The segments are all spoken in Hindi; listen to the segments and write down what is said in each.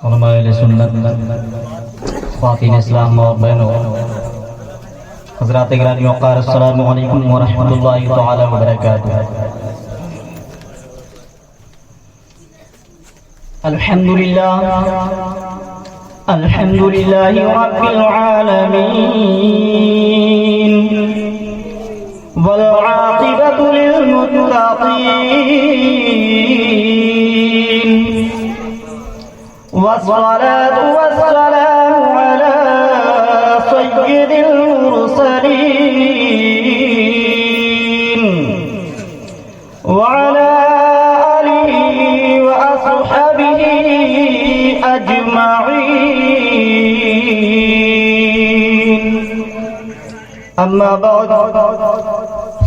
उलमाए सुन्नत, ख्वातीन इस्लाम और बहनों, हज़रात गिरामी वक़ार, अस्सलामु अलैकुम व रहमतुल्लाहि तआला व बरकातुहू। अल्हम्दुलिल्लाह अल्हम्दुलिल्लाहि रब्बिल आलमीन वल आक़िबतु लिल मुत्तक़ीन वस्सलातु वस्सलामु अला सय्यिदिल मुरसलीन व अला आलिहि व अस्हाबिहि अजमईन। अम्मा बाद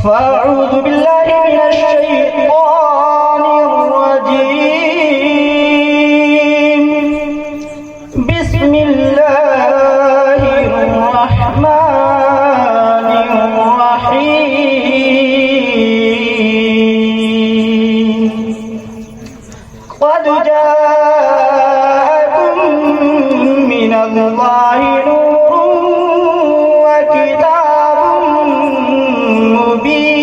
फ़अऊज़ु बिल्लाहि मिनश शैतानिर रजीम। बिस्मिल्लाहिर रहमानिर रहीम। क़द जाअकुम मिनल्लाहि नूरुन व किताबुन मुबीन।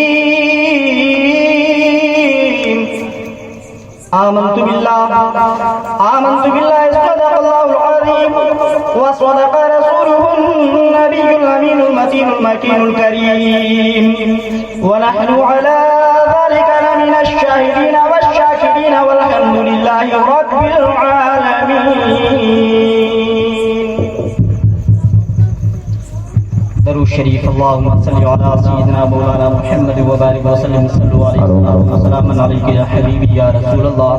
आमन्तु बिल्लाहि सदक़ल्लाहुल अज़ीम व सदक़ रसूलुहुन नबियुल अमीनुल मतीनुल मकीनुल करीम व नहनु अला ज़ालिका लमिनश शाहिदीन वश्शाकिरीन वल्हम्दुलिल्लाहि रब्बिल आलमीन। दरूद शरीफ अल्लाहुम्मा सल्लि अला सय्यिदिना मौलाना मुहम्मद व बारिक व सल्लिम सल्लल्लाहु अलैहि व सल्लम अलैका या हबीबी या रसूलल्लाह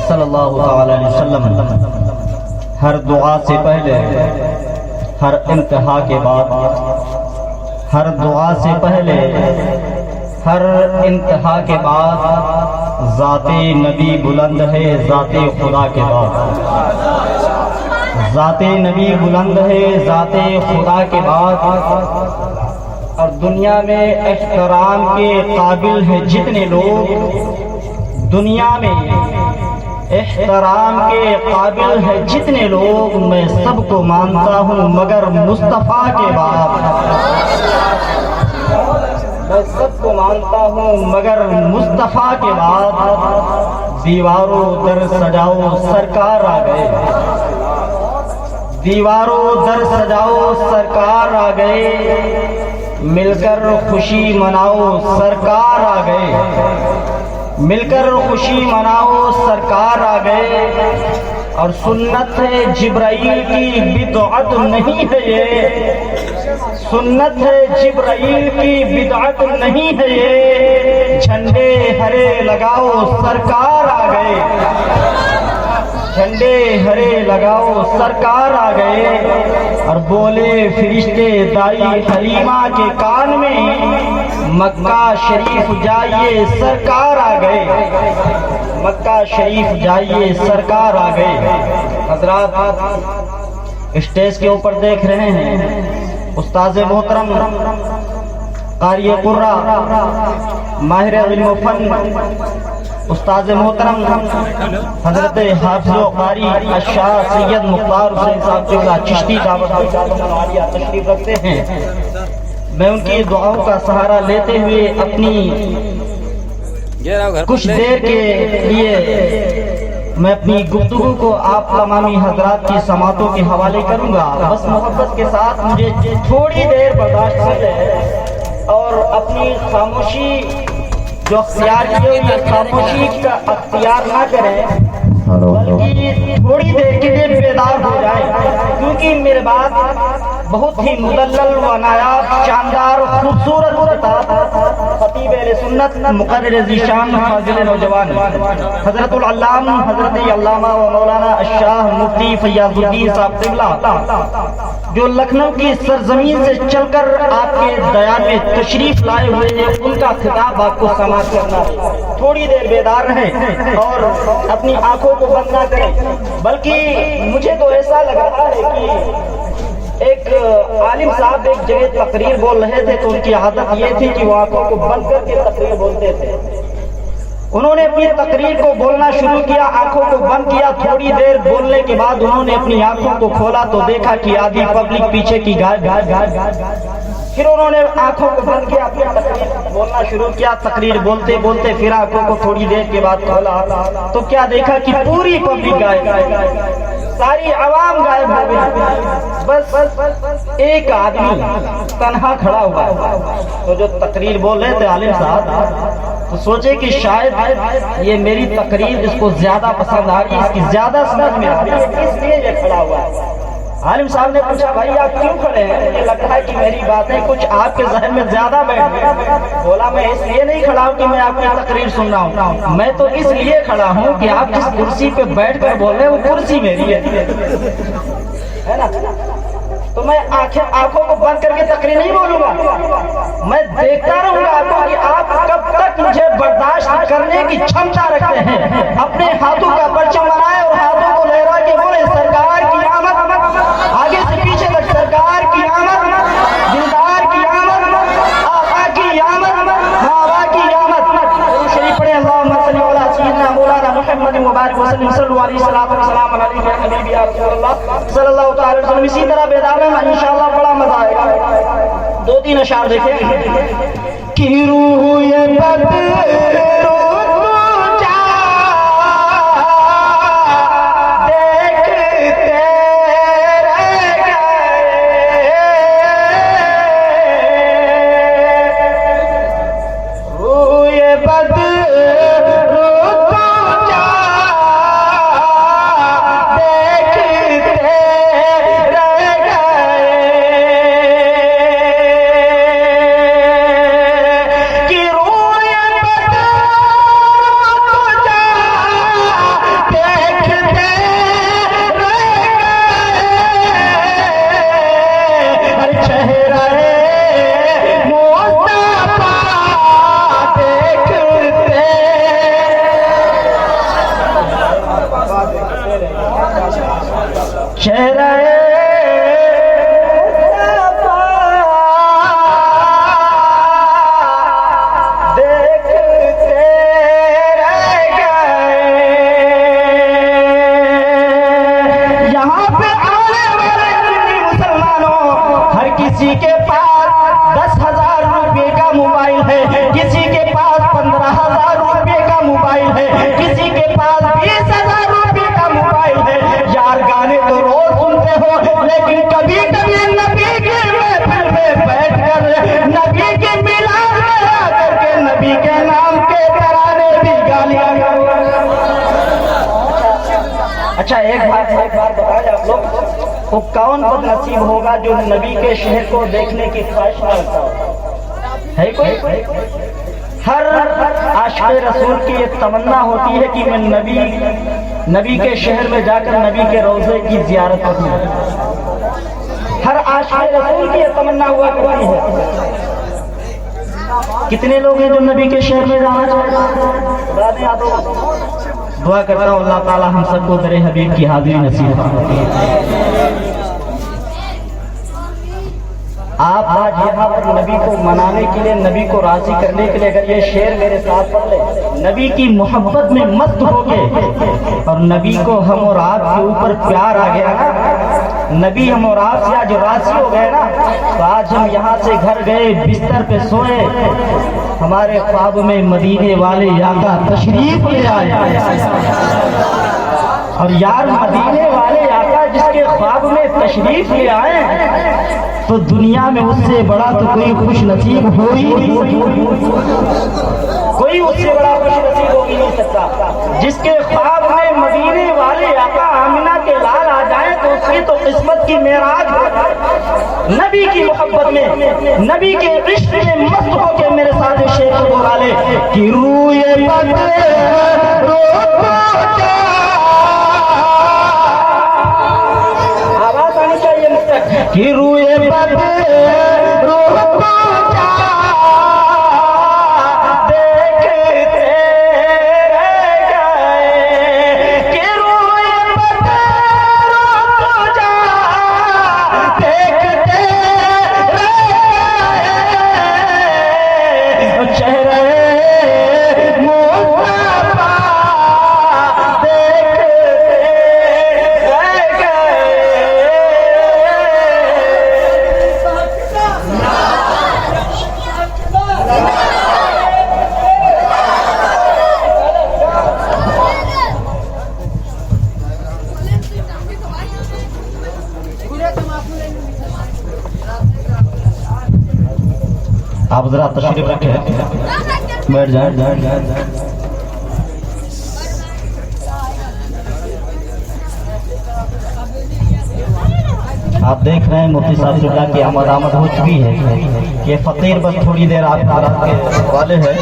सल्लल्लाहु तआला अलैहि वसल्लम। हर दुआ से पहले, हर इंतहा के बाद, हर दुआ से पहले, हर इंतहा के बाद ज़ाते नबी बुलंद है, ज़ाते खुदा के बाद। ज़ाते नबी बुलंद है, ज़ाते खुदा के बाद। और दुनिया में एहतराम के काबिल हैं जितने लोग, दुनिया में एहतराम के काबिल हैं जितने लोग, मैं सबको मानता हूँ मगर मुस्तफ़ा के बाद। मैं सबको मानता हूँ मगर मुस्तफ़ा के बाद। दीवारों दर सजाओ सरकार आ गए, दीवारों दर सजाओ सरकार आ गए। मिलकर खुशी मनाओ सरकार आ गए, मिलकर खुशी मनाओ सरकार आ गए। और सुन्नत है जिब्राइल की बिदअत नहीं है ये, सुन्नत है जिब्राइल की बिदअत नहीं है ये। झंडे हरे लगाओ सरकार आ गए, झंडे हरे लगाओ सरकार आ गए। और बोले फरिश्ते दाई हलीमा के कान में, मक्का शरीफ जाइए सरकार आ गए, मक्का शरीफ जाइए सरकार आ गए। हज़रात स्टेज के ऊपर देख रहे हैं उस्ताद मोहतरम कारी कुर्रा माहिर इल्म फन उस्ताद मोहतरम हजरत हाफिज़ कारी अशाह सैयद मुख्तार हुसैन साहब जो चिश्ती दावत तशरीफ रखते हैं। मैं उनकी दुआओं का सहारा लेते हुए अपनी कुछ देर के लिए मैं अपनी गुफ्तगू को आप तमामी हजरात की समातों के हवाले करूंगा। बस मोहब्बत के साथ मुझे थोड़ी देर बर्दाश्त करें और अपनी खामोशी जो अख्तियार की हुई खामोशी का अख्तियार ना करें, बल्कि थोड़ी देर के लिए बेदार हो जाए। क्योंकि मेरे बात बहुत ही मुदल्लल व नायाब शानदार खूबसूरत खतीब अहले सुन्नत मुक़र्रिर ज़ीशान फाज़िल नौजवान हज़रतुल अल्लामा हज़रत अल्लामा व मौलाना अशाह मुफ्ती फ़याज़ुद्दीन साहब क़िबला, जो लखनऊ की सरजमीन से चलकर आपके दयान में तशरीफ लाए हुए हैं, उनका खिताब आपको समाअत करना है। थोड़ी देर बेदार रहें और अपनी आंखों को बंद ना करें। बल्कि मुझे तो ऐसा लग रहा है कि एक आलिम साहब एक जगह तकरीर बोल रहे थे, तो उनकी आदत ये थी कि वो आंखों को बंद करके तकरीर बोलते थे। उन्होंने अपनी तकरीर को बोलना शुरू किया, आंखों को बंद किया। थोड़ी देर बोलने के बाद उन्होंने अपनी आंखों को खोला तो देखा कि आधी पब्लिक पीछे की गाय। फिर उन्होंने आंखों को बंद किया, अपनी तकरीर बोलना शुरू किया। तकरीर बोलते बोलते फिर आंखों को थोड़ी देर के बाद खोला तो क्या देखा कि पूरी पब्लिक गायब, सारी आवाम गायब हो गई। बस एक आदमी तन्हा खड़ा हुआ। तो जो तकरीर बोल रहे थे आलिम साहब, तो सोचे कि शायद ये मेरी तकरीर इसको ज्यादा पसंद आ रही, इसकी ज्यादा समझ में आ रही है, इसलिए ये खड़ा हुआ है। आलिम साहब ने पूछा, भाई आप क्यों खड़े हैं? मुझे लगता है कि मेरी बातें कुछ आपके जहन में ज्यादा बैठ गई। बोला, मैं इसलिए नहीं खड़ा हूँ कि मैं आपकी तकरीर सुन रहा हूँ, मैं तो इसलिए खड़ा हूँ कि आप जिस कुर्सी पे बैठ कर बोल रहे हैं वो कुर्सी मेरी है ना। तो मैं आंखों को बंद करके तकरीर नहीं बोलूंगा, मैं देखता रहूंगा आपको कि आप कब तक मुझे बर्दाश्त करने की क्षमता रखते हैं। अपने हाथों का परचम बनाए और हाथों को लहरा के बोले, सरकार की आमद, आगे से पीछे तक सरकार की आमद, दिलदार की आमद, आका की आमद, बाबा की आमद। शरीफ पढ़े, अल्लाहुम्मा सल्ली अला सय्यिदना मौलाना मुहम्मद मुबारक वसल्लम सल्लल्लाहु अलैहि हबीबी सल्लल्लाहु अलैहि वसल्लम। इसी तरह बेदार में इंशाअल्लाह बड़ा मजा आएगा। 2-3 अशार देखें कि रूह ये किसी के पास 10,000 रुपए का मोबाइल है, किसी के पास 15,000 रुपए का मोबाइल है, किसी के पास 20,000 रुपए का मोबाइल है। यार गाने तो रोज सुनते हो, लेकिन कभी कभी नबी के महफिल में बैठकर, नबी के मिलाद में आकर के नबी के नाम के तराने भी गालियां। अच्छा एक बार बताएं आप लोग, वो कौन बदनसीब होगा जो नबी के शहर को देखने की ख्वाहिश रखता है कोई? हर आशिक़ रसूल की एक तमन्ना होती है कि मैं नबी के शहर में जाकर नबी के रोज़े की ज़ियारत करूं। हर आशिक़ रसूल की एक तमन्ना हुआ करती है। कितने लोग हैं जो नबी के शहर में जाना चाहते हैं? दुआ करता हूँ अल्लाह ताला हम सबको दरे हबीब की हाज़िरी नसीब फरमाए। आप आज यहाँ पर नबी को मनाने के लिए, नबी को राजी करने के लिए अगर ये शेर मेरे साथ पढ़ ले, नबी की मोहब्बत में मस्त हो गए और नबी को हम और आपके ऊपर प्यार आ गया ना, नबी हम और आप से आज राजी हो गए ना, तो आज हम यहाँ से घर गए, बिस्तर पे सोए, हमारे ख्वाब में मदीने वाले आका तशरीफ ले आए। और यार मदीने वाले आका जिसके ख्वाब में तशरीफ ले आए, तो दुनिया में उससे बड़ा तो कोई खुश नसीब हो ही कोई उससे बड़ा खुश नसीब हो ही नहीं सकता। जिसके ख्वाब में मदीने वाले आका आमिना के लाल आ जाए तो उसकी तो किस्मत की मेराज हो। नबी की मोहब्बत में, नबी के इश्क में मस्त होके मेरे साथ शेर को दोहरा ले कि रूए आवाज आनी चाहिए मुझसे कि रूए चेहरे आप जरा तशरीफ रखें, बैठ जाए। आप देख रहे हैं मुफ्ती साहब जुल्ला की आमद हो चुकी है। ये फकीर बस थोड़ी देर आपके वाले हैं,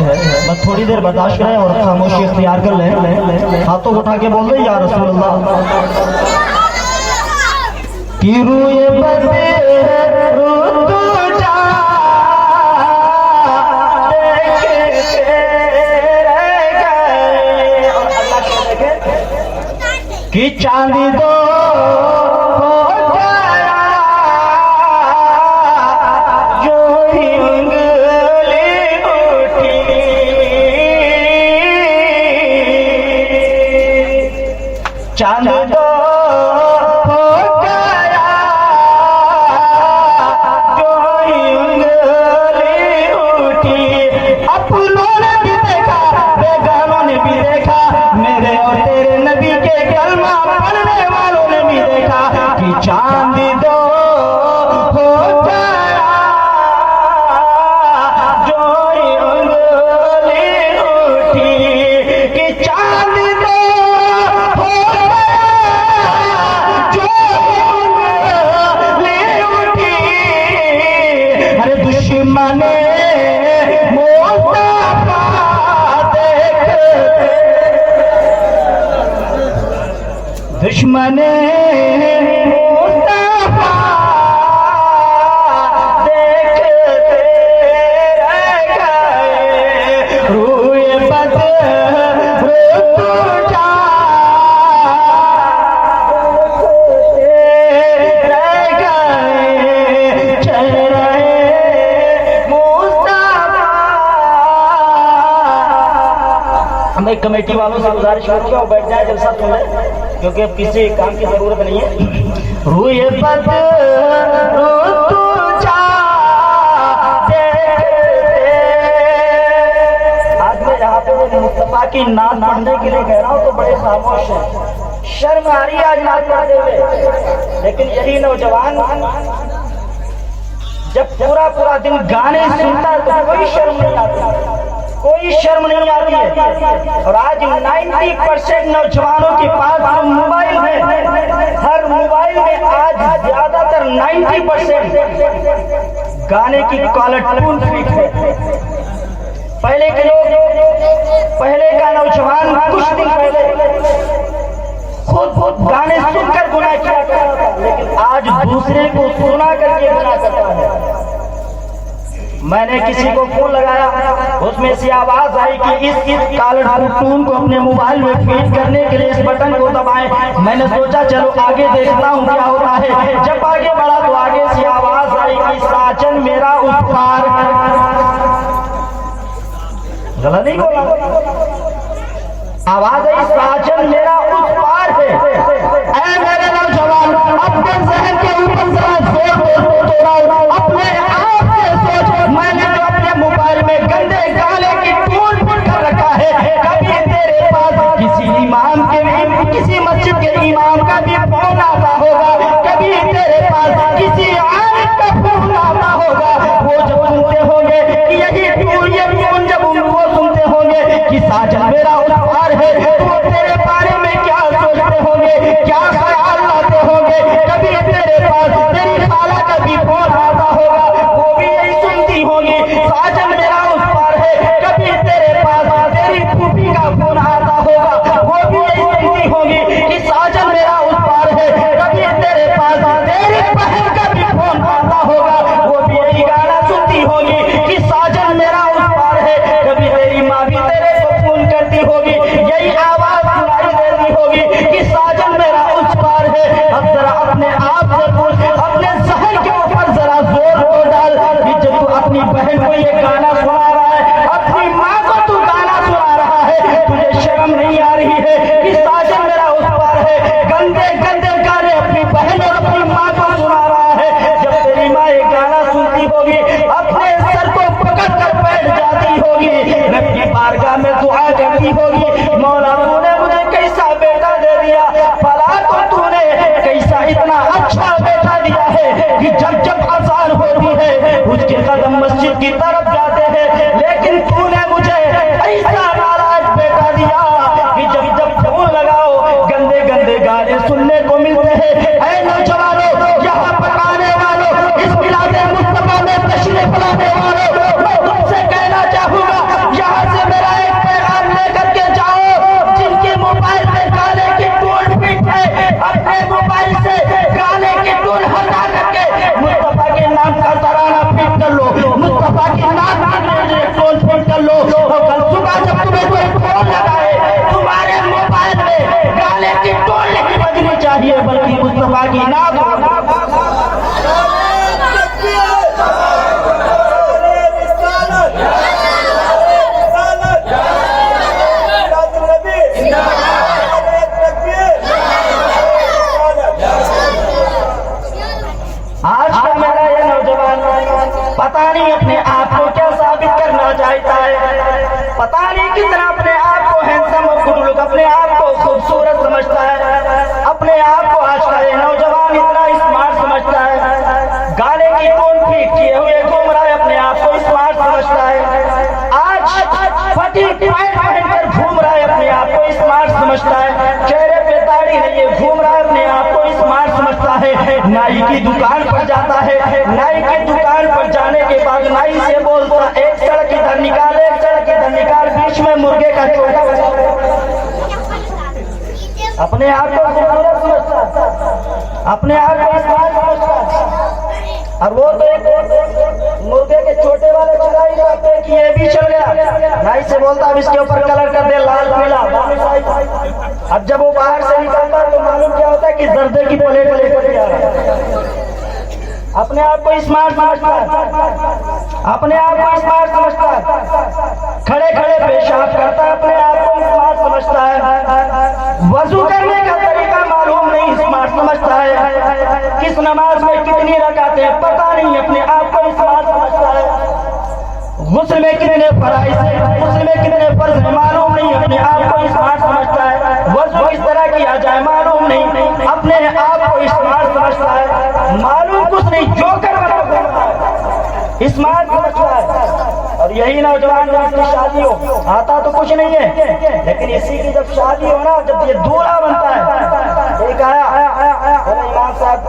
बस थोड़ी देर बर्दाश्त करें और खामोशी इख्तियार कर लें। हाथों उठा के बोल रहे या रसूल अल्लाह की रूए बदे कि चांदी दो चांद दो हो गया जो उंगली उठी। अपनों ने भी देखा, बेगानों ने भी देखा, मेरे और तेरे नबी के कलमा पढ़ने वालों ने भी देखा कि चांद दो हो गया जो उंगली उठी। कि चांद दुश्मने मुस्तफा देखते, दुश्मने मुस्तफा देखते रह गए। रूए बदर तुझा रह गए। चेहरा मैं कमेटी वालों से गुजारिश करूंगा और बैठ जाए जलसा सुन ले, क्योंकि अब किसी काम की जरूरत नहीं है। रूए बदर तुझा आज मैं यहाँ पे मुस्तफा की नात पढ़ने के लिए कह रहा हूँ तो बड़े खामोश है, शर्म आ रही है आज नात पढ़ते हुए। लेकिन यही नौजवान जब पूरा पूरा दिन गाने सुनता है तो कोई शर्म नहीं आती, कोई शर्म नहीं आती है। और आज 90% नौजवानों के पास मोबाइल है, हर मोबाइल में आज ज्यादातर 90% गाने की क्वालिटी ठीक है। पहले के लोग, पहले का नौजवान कुछ दिन पहले खुद गाने सुनकर गुनाह किया करता था, लेकिन आज दूसरे को सुना करके गुनाह करता है। मैंने किसी को फोन लगाया, उसमें से आवाज आई कि इस कॉलर टून को अपने मोबाइल में फीड करने के लिए इस बटन को दबाएं। मैंने सोचा चलो आगे देखता हूँ क्या होता है। जब आगे बढ़ा तो आगे से आवाज आई कि साजन मेरा उस पार। गलत नहीं बोला, आवाज आई साजन मेरा उस पार है। ऐ मेरे नौजवान, अपने जहन के ऊपर जरा जोर दो, अपने आप से सोच। मैंने जो अपने मोबाइल में गंदे गाने की टून कर रखा है, कभी तेरे पास किसी इमाम के, किसी मस्जिद के इमाम का भी फोन आता होगा, कभी तेरे पास किसी आलिम का फोन आता होगा। वो जब सुनते होंगे कि यही टून, ये टून जब उनको सुनते होंगे कि साजन मेरा उस पार है, तो तेरे बारे में क्या सोचते होंगे, क्या ख्याल लाते होंगे। कभी तेरे पास तेरी खाला का भी फोन आता होगा, वो भी यही सुनती होगी साजन मेरा उस पार है। कभी तेरे पास तेरी फूफी का फोन आता होगा, वो भी यही सुनती होगी कि साजन मेरा उस पार है। कभी तेरे पास तेरी बहन का भी फोन आता होगा, वो भी यही गाना सुनती होगी कि साजन मेरा उस पार है। कभी तेरी माँ भी तेरे को फोन करती होगी, यही आवाज सुनाई देती होगी कि साजन मेरा उस पार है। अब जरा अपने आप से पूछ, अपने जहन के ऊपर जरा जोर को डाल कि जब तू अपनी बहन को ये गाना सुना रहा है, अपनी माँ को तू गाना सुना रहा है, तुझे शर्म नहीं आ रही है कि साजन मेरा उस पार है। गंदे गंदे गाने अपनी बहन और अपनी माँ को सुना रहा है। जब तेरी माँ ये गाना सुनती होगी, अपने सर को पकड़ कर बैठ जाती होगी, रब की बारगाह में दुआ करती होगी, मौला तूने मुझे कैसा बेटा दे दिया, भला तो तूने कैसा इतना अच्छा बेटा दिया है कि जब जब अजान होती है उसके कदम मस्जिद की तरफ जाते सुनने को मिलते हैं। ऐ नौजवानों, यहाँ पकाने वालों, इस मिलादे मुस्तफा में तशरीफ लाने वालों, मैं तुमसे कहना चाहूंगा, यहाँ से मेरा एक पैगाम लेकर के जाओ। जिनके मोबाइल में गाने की टून फिट है, अपने मोबाइल से गाने की टून हटा करके मुस्तफा के नाम का तराना फिट कर लो, मुस्तफा के नाम का टून फिट कर लो। और कल सुबह जब तुम्हें कोई फोन लगाए, तुम्हारे मोबाइल में गाने की टोन नहीं बजनी चाहिए, बल्कि मुस्तफा की नाम। आज का मेरा ये नौजवान पता नहीं अपने आप को क्या साबित करना चाहता है, पता नहीं कितना अपने आप को हैंडसम और गुड लुक, अपने आप को खूबसूरत समझता है, अपने आप को आज का ये नौजवान इतना स्मार्ट समझता है, गाने की टोन ठीक किए हुए घूम रहा है, अपने आप को स्मार्ट समझता है। आज फटी पैंट पहनकर घूम रहा है, अपने आप को स्मार्ट समझता है, चेहरे पे दाढ़ी नहीं है, घूम रहा है, अपने आप को स्मार्ट समझता है। नाई की दुकान पर जाता है, नाई की दुकान पर जाने के बाद नाई से बोलता, एक सड़क इधर निकाल, एक सड़क इधर निकाल, बीच में मुर्गे का चोटा। अपने आप को खूबसूरत समझता, अपने आप को स्मार्ट समझता, और वो तो एक मुर्गे के छोटे वाले चढ़ाई जाते कि ये भी चल गया, नाई से बोलता अब इसके ऊपर कलर कर दे लाल पीला। अब जब वो बाहर से निकलता तो मालूम क्या होता है कि जर्दे की प्लेट लेकर के आ रहा है। अपने आप को स्मार्ट समझता है, अपने आप को स्मार्ट समझता है, खड़े खड़े पेशाब करता है, अपने आप को स्मार्ट समझता है, वजू करने का तरीका मालूम नहीं, स्मार्ट समझता है, किस नमाज में कितनी रकातें पता नहीं, अपने आप को स्मार्ट समझता है, गुस्ल में कितने फराइज है, गुस्ल में कितने फर्ज है मालूम नहीं, अपने आप को स्मार्ट समझता है, वजू किस तरह किया जाए मालूम नहीं, अपने आप को स्मार्ट समझता है, मालूम कुछ नहीं, जो कर स्मार्ट समझता है। और यही नौजवान जब इसकी शादी हो, आता तो कुछ नहीं है, लेकिन इसी की जब शादी हो ना, जब ये दूल्हा बनता है, एक आया इमाम साहब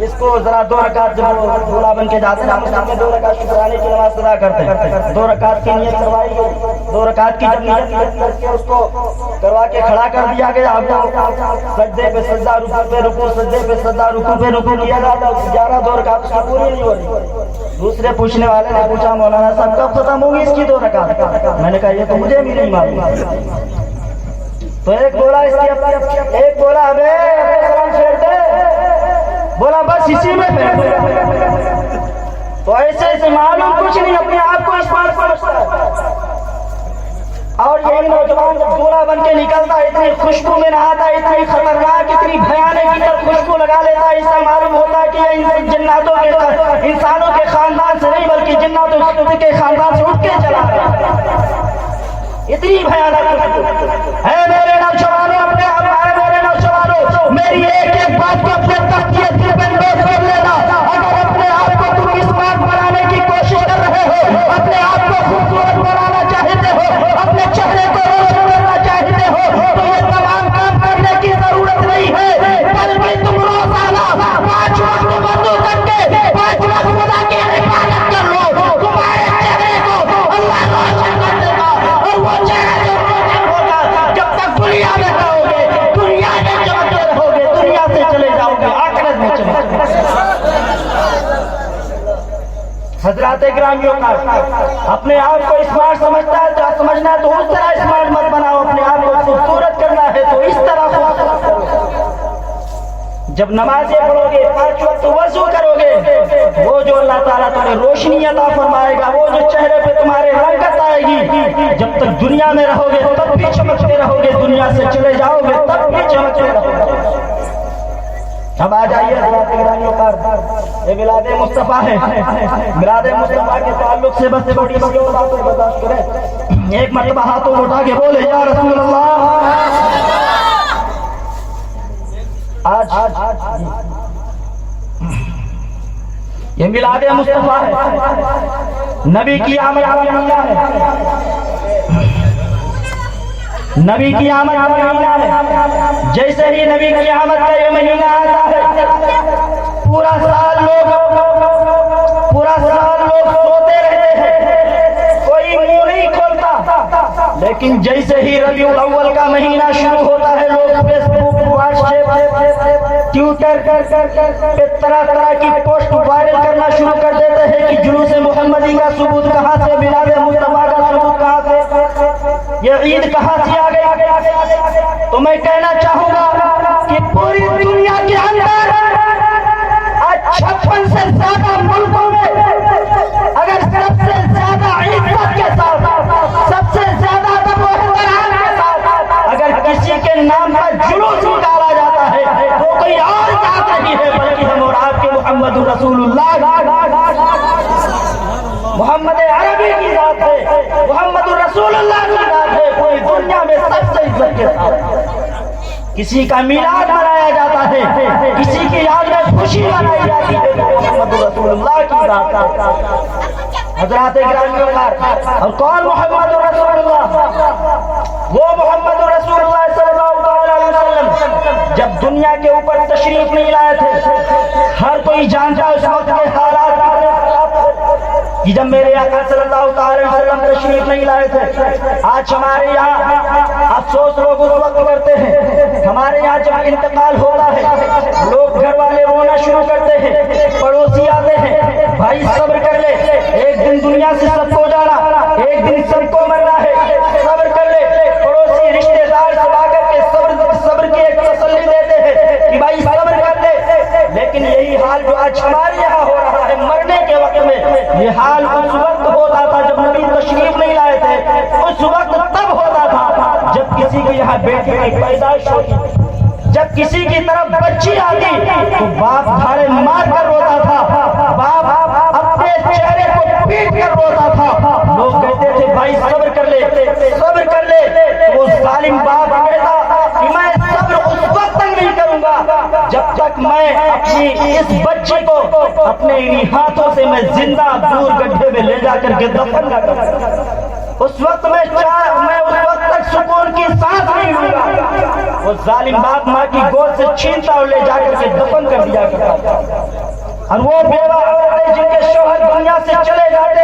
इसको जरा 2 रकात, जब दूल्हा बन के जाते हैं सामने 2 रकात शुक्राने की नमाज अदा करते हैं, 2 रकात की नियत करवाई गई, 2 रकात की जब नियत करके उसको करवा के खड़ा कर दिया गया, सज्जे पे सज्जा, रुकू पे रुकू, सज्जे पे सज्जा, रुकू पे रुकू किया जाता, 2 रकात उसकी पूरी नहीं हो रही। दूसरे पूछने वाले ने पूछा मौलाना साहब कब खत्म होगी इसकी 2 रकात? मैंने कहा ये तो मुझे भी नहीं मालूम। तो एक बोला इसकी, एक बोला अबे सलाम छेड़ दे, बोला बस इसी में। तो ऐसे मालूम कुछ नहीं, अपने आप को स्मार्ट समझता है। और यही नौजवान जब दूल्हा बन के निकलता है, इतनी खुशबू में नहाता है, इतनी खतरनाक, इतनी भयानक खुशबू लगा लेता है, इससे मालूम होता है कि ये जिन्नातों के, इंसानों के खानदान से नहीं बल्कि जिन्नातों के खानदान से उठ के चला है। इतनी भयानक है। मेरे नौजवानों, अपने आप आए मेरे नौजवानों, मेरी एक बात को अपने तकिए दिल में नोट कर लेना। अगर अपने आप को तुम स्मार्ट बनाने की कोशिश कर रहे हो, अपने आप को खूबसूरत बनाना चाहते हो, अपने चेहरे को रोशन करना चाहते हो, तो ये तमाम काम करने की जरूरत नहीं है, बल्कि तुम रोजाना 5 वक्त वज़ू करके 5 वक्त खुदा की इबादत कर लो। तुम्हारे चेहरे को अल्लाह रोशन कर देगा, और वो चेहरा जब रोशन होगा, जब तक दुनिया में रहोगे, दुनिया में चमकते रहोगे, दुनिया से चले जाओगे, आखिरत में चले जाओगे। हजरात ग्रामियों का अपने आप को स्मार्ट समझता है, क्या समझना है तो उस तरह स्मार्ट मत बनाओ, अपने आप को खूबसूरत करना है तो इस तरह खूबसूरत करो। जब नमाजें पढ़ोगे, 5 वक्त वज़ू करोगे, वो जो अल्लाह ताला तुम्हें रोशनी अता फरमाएगा, वो जो चेहरे पे तुम्हारे रंगत आएगी, जब तक दुनिया में रहोगे तब भी चमकते रहोगे, दुनिया से चले जाओगे तब भी चमकते रहोगे। अब आ जाइए ये मिलादे मुस्तफा है। मिलादे मुस्तफा के ताल्लुक से बस थोड़ी सी बातें बर्दाश्त करें। एक मरतबा हाथों उठा के बोले या रसूल अल्लाह। आज ये मिलादे मुस्तफा है, नबी की आमद है। नबी की आमद का महीना है। जैसे ही नबी की आमद का ये महीना आता है, पूरा साल लोग सोते रहते हैं, कोई मुंह नहीं खोलता। लेकिन जैसे ही रबीउल अव्वल का महीना शुरू होता है, लोग फेसबुक, व्हाट्सएप, ट्विटर पे तरह तरह की पोस्ट वायरल करना शुरू कर देते हैं कि जुलूस मुहम्मदी का सबूत कहाँ से, मिलाद मुस्तफा का सबूत कहाँ से, ये ईद कहाँ से आ गई। तो मैं कहना चाहूंगा कि पूरी दुनिया के अंदर आज 56 से ज्यादा मुल्कों में अगर सबसे ज्यादा इज्जत के साथ, सबसे ज्यादा अगर किसी के नाम पर जुलूस निकाला जाता है तो कोई और बात नहीं है, बल्कि हम और आपके मोहम्मद रसूलुल्लाह मोहम्मद अरबी की बात है, मोहम्मद रसूलुल्लाह की बात है। पूरी दुनिया में सबसे इज्जत के साथ किसी का मिलाद मनाया जाता है, किसी की याद में खुशी मनाई जाती है, मोहम्मद रसूलुल्लाह की बात। हज़रात गिरामी और कौन मोहम्मद रसूलुल्लाह? वो मोहम्मद रसूलुल्लाह सल्लल्लाहु अलैहि वसल्लम जब दुनिया के ऊपर तशरीफ नहीं लाए थे, हर कोई जानता है उस वक्त के हालात कि जब मेरे आका सल्लल्लाहु अलैहि वसल्लम तशरीफ नहीं लाए थे। आज हमारे यहाँ अफसोस लोग उस वक्त करते हैं, हमारे यहाँ जब इंतकाल होता है लोग घर वाले रोना शुरू करते हैं, पड़ोसी आते हैं, भाई सब्र कर ले, एक दिन दुनिया से सबको जाना, एक दिन सबको मरना है, सब्र कर ले। पड़ोसी रिश्तेदार सब आकर के सब्र की एक तसल्ली देते हैं कि भाई सब्र कर ले। लेकिन यही हाल जो आज हमारे यहाँ हो रहा है मरने के वक्त में, ये हाल उस वक्त होता था जब नबी तशरीफ नहीं लाए थे। उस वक्त तब होता था जब किसी के यहाँ बेटे की पैदाइश होती, जब किसी की तरफ बच्ची आती तो बाप धाड़े मार कर रोता था, बाप अपने चेहरे को पीट कर रोता था। लोग कहते थे भाई सब्र कर ले, सब्र कर ले। तो वो जालिम बाप कहता कि मैं सब्र उस वक्त तक नहीं करूंगा जब तक मैं अपनी इस बच्ची को अपने इन्हीं हाथों से मैं जिंदा दूर गड्ढे में ले जाकर के दफन न करूं। उस वक्त मैं उस वक्त तक सुकून की सांस नहीं लूंगा। वो जालिम बाप माँ की गोद से छीनता और ले जाकर के दफन कर दिया करता। और वो बेवा औरतें जिनके शौहर दुनिया से चले जाते,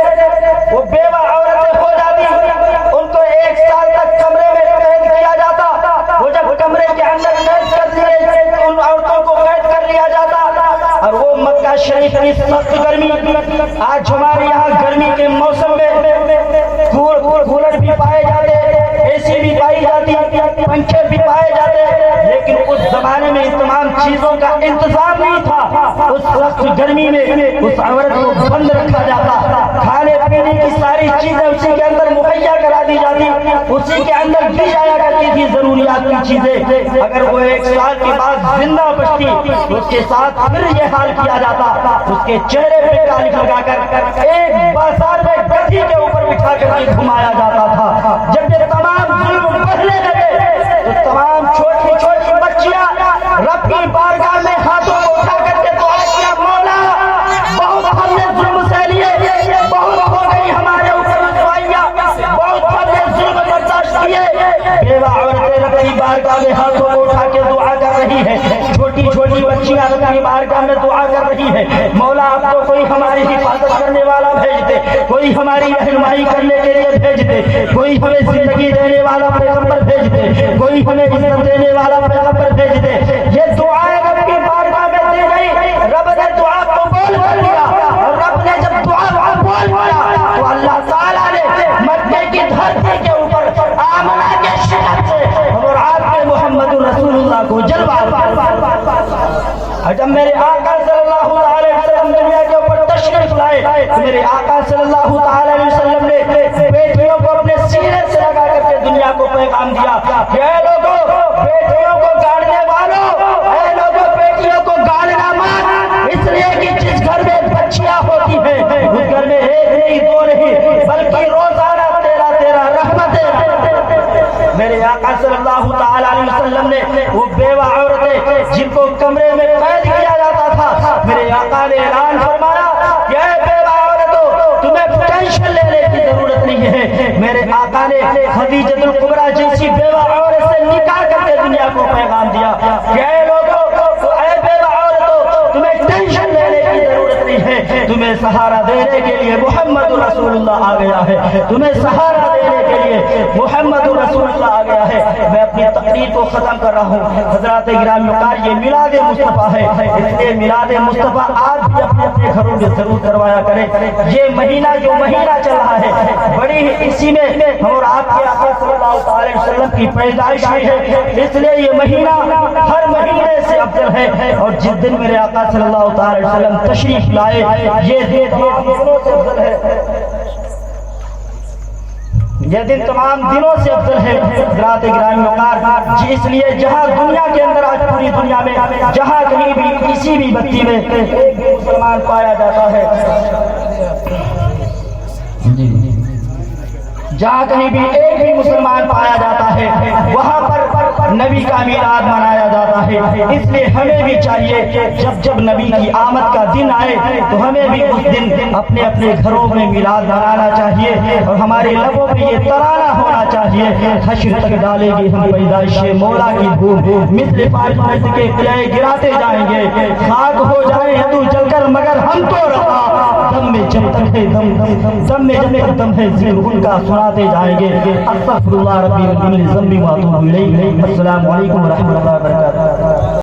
वो बेवा औरतें हो जाती, उनको 1 साल तक कमरे में कैद किया जाता। वो जब कमरे के अंदर कैद कर दिए, उन औरतों को कैद कर लिया जाता। और वो मक्का शरीफ की सख्त गर्मी, आज हमारे यहाँ गर्मी के मौसम में कूलर भी पाए जाते, एसी भी पाई जाती, पंखे भी पाए जाते, लेकिन उस जमाने में इस तमाम चीजों का इंतजाम नहीं था। उस वक्त गर्मी में उस औरत को बंद रखा जाता, खाने पीने की सारी चीजें उसी के अंदर मुहैया करा दी जाती, उसी के अंदर दी जाया करती थी जरूरियात की चीजें। अगर वो 1 साल के बाद जिंदा बचती तो उसके साथ फिर ये हाल किया जाता, उसके चेहरे पे कालिख लगाकर एक बाजार में गधी के ऊपर बिठा कर घुमाया जाता था। जब ये तमाम जुल्म बढ़ने लगे तो तमाम छोटी छोटी बच्चियां रब की बारगाह में हाथों को उठा करके दुआ किया, मौला बहुत हमने जुल्म सह लिए, बहुत हो गई हमारे ऊपर रुसवाइयां, बहुत हमने जुल्म बर्दाश्त किए। बेवा औरतें रब की बारगाह में हाथों को उठा के दुआ कर रही है, छोटी छोटी बच्चियां रब की बारगाह में दुआ कर रही है, मौला आप तो कोई हमारी हिफाजत करने वाला भेज दे, कोई हमारी रहनुमाई करने के लिए भेज दे, कोई हमें जिंदगी देने वाला पैगंबर भेज दे, कोई हमें इज्जत देने वाला पैगंबर भेज दे। ये दुआएं रब की बारगाह में दी गई, रब ने दुआ कबूल कर लिया। और रब ने जब दुआ कबूल किया तो अल्लाह ताला ने मक्के की धरती के ऊपर आमना के शिकन से और आपके मोहम्मद रसूलुल्लाह को जलवा। और जब मेरे आका सल्लल्लाहु अलैहि वसल्लम दुनिया के ऊपर तशरीफ लाए तो मेरे आका सल्लल्लाहु अलैहि वसल्लम ने बेटियों को अपने सीने से लगा करके दुनिया को पैगाम दिया, हे लोगों बेटियों को गाड़ने वालों, हे लोगों बेटियों को गाड़ना मत, इसलिए कि जिस घर में बच्चियां होती हैं उस घर में 1 नहीं 2 नहीं बल्कि रोजाना 13 रहमतें। मेरे आका सल्लल्लाहु अलैहि वसल्लम ने वो बेवा औरतें जिनको कमरे में कैद किया जाता था, मेरे आका ने ऐलान फरमाया कि ऐ बेवा औरतों तुम्हें टेंशन लेने की जरूरत नहीं है। मेरे आका ने खदीजतुल कुबरा जैसी बेवा पैगाम दिया कि ऐ लोगों, ऐ बेवा औरतों, तुम्हें टेंशन लेने की जरूरत नहीं है, तुम्हें सहारा देने के लिए मोहम्मद रसूलुल्लाह आ गया है, तुम्हें सहारा देने के लिए मोहम्मद रसूलुल्लाह आ गया है। मैं अपनी तकरीर को खत्म कर रहा हूँ। हजरात गिरामी वक़ार, ये मिलाद मुस्तफ़ा है, इसलिए मिलाद मुस्तफ़ा आप भी अपने अपने घरों में जरूर करवाया करें। ये महीना जो महीना चल रहा है, बड़ी इसी में हम और आपके आका सल्लल्लाहु अलैहि वसल्लम की पैदाइश है, इसलिए ये महीना हर महीने से अफजल है। और जिस दिन मेरे आका सल्लल्लाहु अलैहि वसल्लम तशरीफ लाए, ये दिनों से अफजल है, ये दिन तमाम दिनों से अफजल है। हज़रात गिरामी वक़ार जी, इसलिए जहाँ दुनिया के अंदर आज पूरी दुनिया में जहाँ कहीं भी किसी भी बस्ती में एक भी मुसलमान पाया जाता है, जहाँ कहीं भी एक भी मुसलमान पाया जाता है, वहाँ पर नबी का मीलाद मनाया जाता है। इसलिए हमें भी चाहिए जब जब नबी की आमद का दिन आए तो हमें भी उस दिन अपने अपने घरों में मीलाद मनाना चाहिए और हमारे लबों में ये तराना होना चाहिए, हश्र तक डालेगी हम पैदाइश मौला की धूम, मिस्र फारिस के किले गिराते जाएंगे, खाक हो जाए हिंदू जलकर मगर हम तो रहा, दम में जब तक है दम में जब तक दम है जिक्र उनका सुनाते जाएंगे। अस्तगफिरुल्लाह रब्बी व मिन ज़म्बी व अतूबु इलैह। अस्सलामु अलैकुम व रहमतुल्लाहि व बरकातुहू।